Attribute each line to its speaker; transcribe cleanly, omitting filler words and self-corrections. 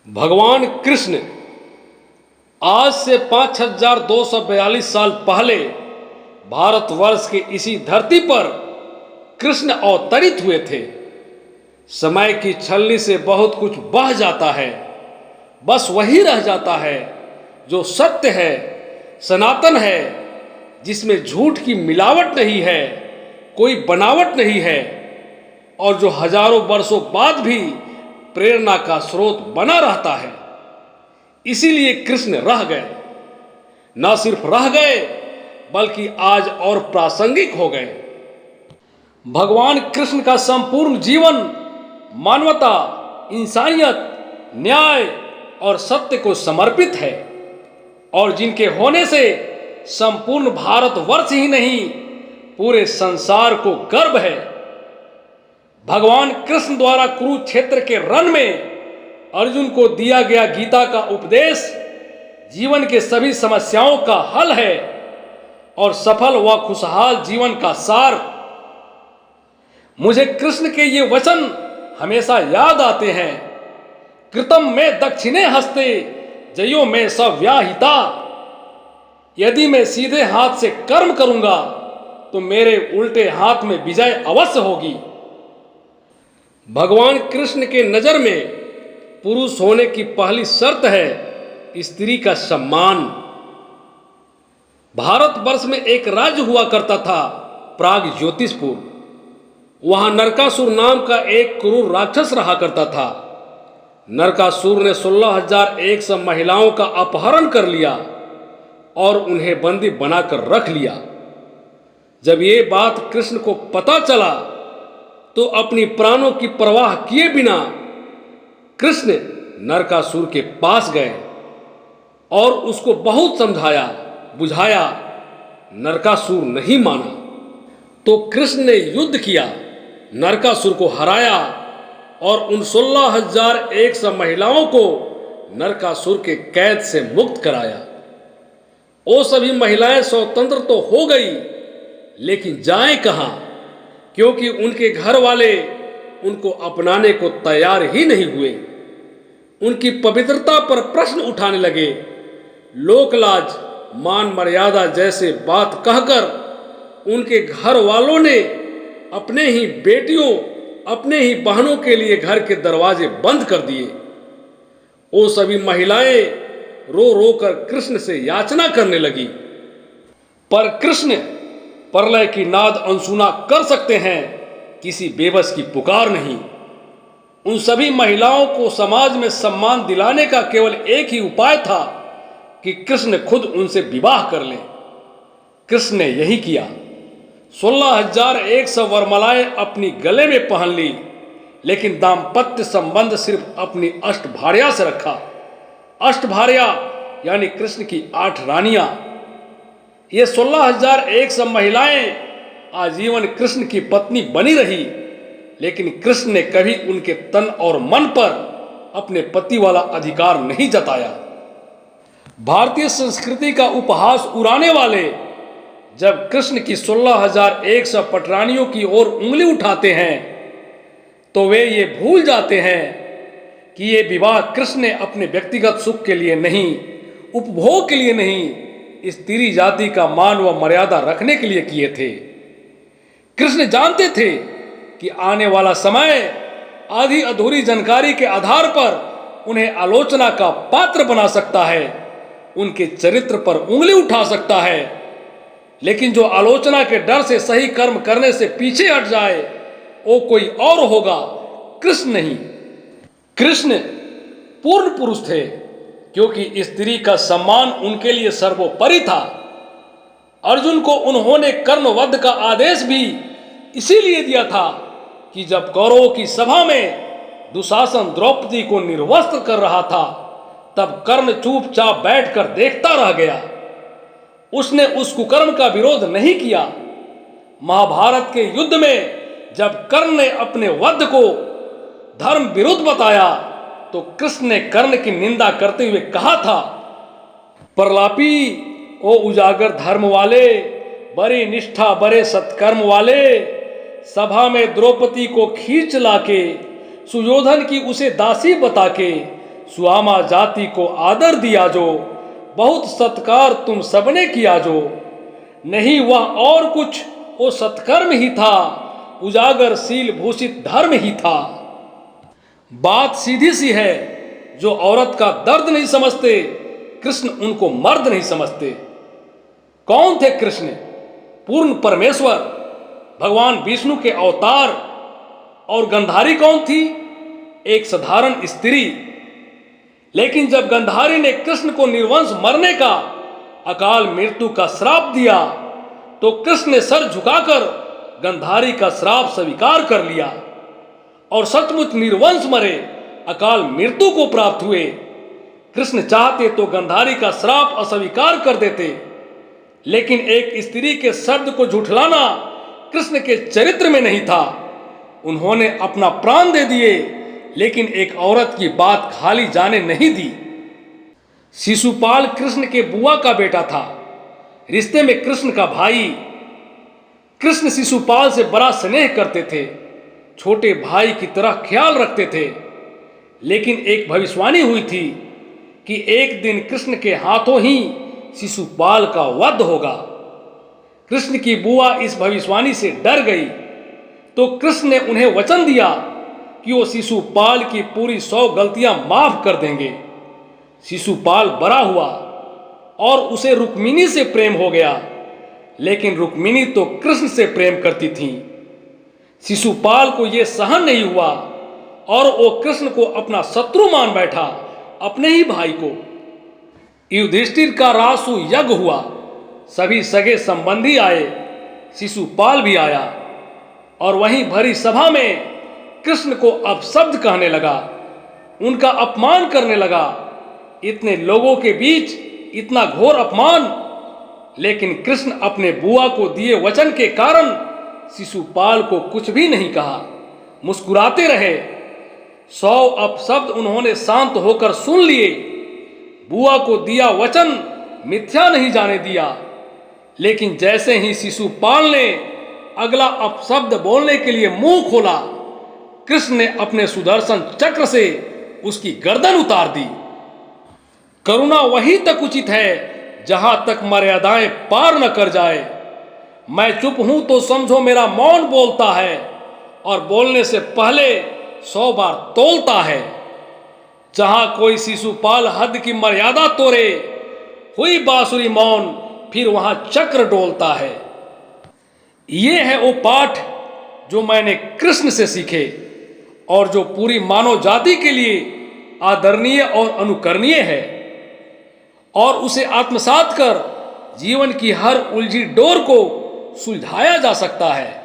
Speaker 1: भगवान कृष्ण आज से 5242 साल पहले भारतवर्ष के इसी धरती पर कृष्ण अवतरित हुए थे। समय की छलनी से बहुत कुछ बह जाता है, बस वही रह जाता है जो सत्य है, सनातन है, जिसमें झूठ की मिलावट नहीं है, कोई बनावट नहीं है, और जो हजारों वर्षों बाद भी प्रेरणा का स्रोत बना रहता है। इसीलिए कृष्ण रह गए, न सिर्फ रह गए बल्कि आज और प्रासंगिक हो गए। भगवान कृष्ण का संपूर्ण जीवन मानवता, इंसानियत, न्याय और सत्य को समर्पित है, और जिनके होने से संपूर्ण भारतवर्ष ही नहीं पूरे संसार को गर्व है। भगवान कृष्ण द्वारा कुरुक्षेत्र के रण में अर्जुन को दिया गया गीता का उपदेश जीवन के सभी समस्याओं का हल है और सफल व खुशहाल जीवन का सार। मुझे कृष्ण के ये वचन हमेशा याद आते हैं। कृतम में दक्षिणे हस्ते जयो में सव्याहिता। यदि मैं सीधे हाथ से कर्म करूंगा तो मेरे उल्टे हाथ में विजय अवश्य होगी। भगवान कृष्ण के नजर में पुरुष होने की पहली शर्त है स्त्री का सम्मान। भारतवर्ष में एक राज्य हुआ करता था, प्राग ज्योतिषपुर। वहां नरकासुर नाम का एक क्रूर राक्षस रहा करता था। नरकासुर ने 16,100 महिलाओं का अपहरण कर लिया और उन्हें बंदी बनाकर रख लिया। जब ये बात कृष्ण को पता चला तो अपनी प्राणों की परवाह किए बिना कृष्ण नरकासुर के पास गए और उसको बहुत समझाया बुझाया। नरकासुर नहीं माना तो कृष्ण ने युद्ध किया, नरकासुर को हराया और उन 16,100 महिलाओं को नरकासुर के कैद से मुक्त कराया। वो सभी महिलाएं स्वतंत्र तो हो गई, लेकिन जाएं कहां, क्योंकि उनके घर वाले उनको अपनाने को तैयार ही नहीं हुए। उनकी पवित्रता पर प्रश्न उठाने लगे। लोकलाज, मान मर्यादा जैसे बात कहकर उनके घर वालों ने अपने ही बेटियों, अपने ही बहनों के लिए घर के दरवाजे बंद कर दिए। वो सभी महिलाएं रो रो कर कृष्ण से याचना करने लगी, पर कृष्ण प्रलय की नाद अनसुना कर सकते हैं, किसी बेबस की पुकार नहीं। उन सभी महिलाओं को समाज में सम्मान दिलाने का केवल एक ही उपाय था कि कृष्ण खुद उनसे विवाह कर ले। कृष्ण ने यही किया। 16,100 वरमालाएं अपनी गले में पहन ली, लेकिन दाम्पत्य संबंध सिर्फ अपनी अष्टभार्या से रखा। अष्टभार्या यानी कृष्ण की 8 रानियां। ये 16,100 महिलाएं आजीवन कृष्ण की पत्नी बनी रही, लेकिन कृष्ण ने कभी उनके तन और मन पर अपने पति वाला अधिकार नहीं जताया। भारतीय संस्कृति का उपहास उड़ाने वाले जब कृष्ण की 16,100 पटरानियों की ओर उंगली उठाते हैं तो वे ये भूल जाते हैं कि ये विवाह कृष्ण ने अपने व्यक्तिगत सुख के लिए नहीं, उपभोग के लिए नहीं, स्त्री जाति का मान व मर्यादा रखने के लिए किए थे। कृष्ण जानते थे कि आने वाला समय आधी अधूरी जानकारी के आधार पर उन्हें आलोचना का पात्र बना सकता है, उनके चरित्र पर उंगली उठा सकता है, लेकिन जो आलोचना के डर से सही कर्म करने से पीछे हट जाए वो कोई और होगा, कृष्ण नहीं। कृष्ण पूर्ण पुरुष थे क्योंकि स्त्री का सम्मान उनके लिए सर्वोपरि था। अर्जुन को उन्होंने कर्णवध का आदेश भी इसीलिए दिया था कि जब कौरवों की सभा में दुशासन द्रौपदी को निर्वस्त्र कर रहा था तब कर्ण चुपचाप बैठकर देखता रह गया। उसने उस कुकर्म का विरोध नहीं किया। महाभारत के युद्ध में जब कर्ण ने अपने वध को धर्म विरुद्ध बताया तो कृष्ण ने कर्ण की निंदा करते हुए कहा था, प्रलापी ओ उजागर धर्म वाले, बड़ी निष्ठा बड़े सत्कर्म वाले, सभा में द्रौपदी को खींच लाके सुयोधन की उसे दासी बता के सुआमा जाति को आदर दिया जो, बहुत सत्कार तुम सबने किया जो। नहीं वह और कुछ वो सत्कर्म ही था, उजागर शील भूषित धर्म ही था। बात सीधी सी है, जो औरत का दर्द नहीं समझते, कृष्ण उनको मर्द नहीं समझते। कौन थे कृष्ण? पूर्ण परमेश्वर, भगवान विष्णु के अवतार। और गंधारी कौन थी? एक साधारण स्त्री। लेकिन जब गंधारी ने कृष्ण को निर्वंश मरने का, अकाल मृत्यु का श्राप दिया, तो कृष्ण ने सर झुकाकर गंधारी का श्राप स्वीकार कर लिया और सचमुच निर्वंश मरे, अकाल मृत्यु को प्राप्त हुए। कृष्ण चाहते तो गंधारी का श्राप अस्वीकार कर देते, लेकिन एक स्त्री के शब्द को झुठलाना कृष्ण के चरित्र में नहीं था। उन्होंने अपना प्राण दे दिए, लेकिन एक औरत की बात खाली जाने नहीं दी। शिशुपाल कृष्ण के बुआ का बेटा था, रिश्ते में कृष्ण का भाई। कृष्ण शिशुपाल से बड़ा स्नेह करते थे, छोटे भाई की तरह ख्याल रखते थे। लेकिन एक भविष्यवाणी हुई थी कि एक दिन कृष्ण के हाथों ही शिशुपाल का वध होगा। कृष्ण की बुआ इस भविष्यवाणी से डर गई, तो कृष्ण ने उन्हें वचन दिया कि वो शिशुपाल की पूरी 100 गलतियां माफ कर देंगे। शिशुपाल बड़ा हुआ और उसे रुक्मिणी से प्रेम हो गया, लेकिन रुक्मिणी तो कृष्ण से प्रेम करती थी। शिशुपाल को यह सहन नहीं हुआ और वो कृष्ण को अपना शत्रु मान बैठा, अपने ही भाई को। युधिष्ठिर का रासु यज्ञ हुआ, सभी सगे संबंधी आए, शिशुपाल भी आया और वहीं भरी सभा में कृष्ण को अपशब्द कहने लगा, उनका अपमान करने लगा। इतने लोगों के बीच इतना घोर अपमान। लेकिन कृष्ण अपने बुआ को दिए वचन के कारण शिशुपाल को कुछ भी नहीं कहा, मुस्कुराते रहे। 100 अपशब्द उन्होंने शांत होकर सुन लिए। बुआ को दिया वचन मिथ्या नहीं जाने दिया। लेकिन जैसे ही शिशुपाल ने अगला अपशब्द बोलने के लिए मुंह खोला, कृष्ण ने अपने सुदर्शन चक्र से उसकी गर्दन उतार दी। करुणा वहीं तक उचित है जहां तक मर्यादाएं पार न कर जाए। मैं चुप हूं तो समझो मेरा मौन बोलता है, और बोलने से पहले 100 बार तोलता है। जहां कोई शिशुपाल हद की मर्यादा तोड़े, हुई बांसुरी मौन, फिर वहां चक्र डोलता है। ये है वो पाठ जो मैंने कृष्ण से सीखे और जो पूरी मानव जाति के लिए आदरणीय और अनुकरणीय है, और उसे आत्मसात कर जीवन की हर उलझी डोर को सुलझाया जा सकता है।